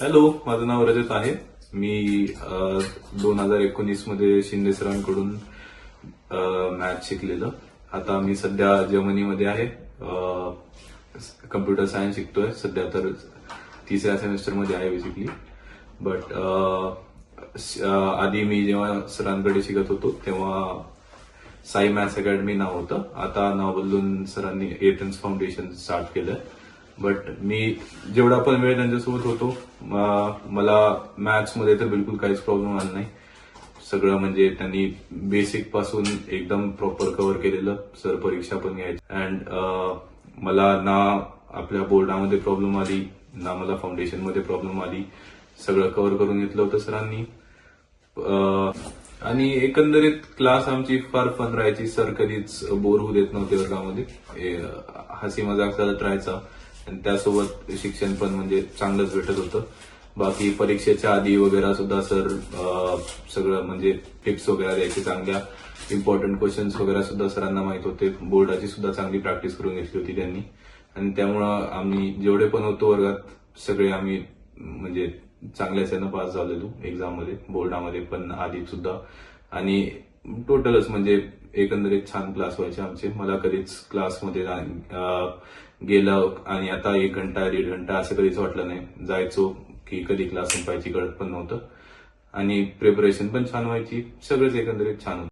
Hello, माझं नाव रजत आहे. मी 2019 मध्ये शिंदे सरांकडून मॅथ शिकलेलं. आता मी सध्या जर्मनीमध्ये आहे. कम्प्युटर सायन्स शिकतोय. सध्या तर 3ऱ्या सेमेस्टरमध्ये आहे बेसिकली. बट आधी मी जेव्हा सरांकडे शिकत होतो तेव्हा साई मॅथ्स अकॅडमी नाव होतं. आता नाव बदलून सरांनी एथन्स फाउंडेशन स्टार्ट केलं. बट मी जेवढा पण वेळ त्यांच्यासोबत होतो मला मॅथ्स मध्ये तर बिलकुल काहीच प्रॉब्लेम आला नाही. सगळं म्हणजे त्यांनी बेसिक पासून एकदम प्रॉपर कव्हर केलेलं. सर परीक्षा पण घ्यायची अँड मला ना आपल्या बोर्डामध्ये प्रॉब्लेम आली ना मला फाउंडेशन मध्ये प्रॉब्लेम आली. सगळं कव्हर करून घेतलं होतं सरांनी. आणि एकंदरीत क्लास आमची फार फन राहायची. सर कधीच बोर होऊ देत नव्हते वर्गामध्ये. हसी मजाक चालत राहायचा आणि त्यासोबत शिक्षण पण म्हणजे चांगलंच भेटत होतं. बाकी परीक्षेच्या आधी वगैरे सुद्धा सर सगळं म्हणजे टिप्स वगैरे द्यायचे. चांगल्या इम्पॉर्टंट क्वेश्चन्स वगैरे सुद्धा सरांना माहित होते. बोर्डाची सुद्धा चांगली प्रॅक्टिस करून घेतली होती त्यांनी. आणि त्यामुळं आम्ही जेवढे पण होतो वर्गात सगळे आम्ही म्हणजे चांगल्याच यानं पास झालेलो एक्झाम मध्ये, बोर्डामध्ये पण आधी सुद्धा. आणि टोटलच म्हणजे एकंदरीत छान क्लास व्हायचे आमचे. मला कधीच क्लासमध्ये गेलं आणि आता 1 घंटा 1.5 घंटा असं कधीच वाटलं नाही. जायचो की कधी क्लास संपायची कळत पण नव्हतं आणि प्रिपरेशन पण छान व्हायची. सगळंच एकंदरीत छान होतं.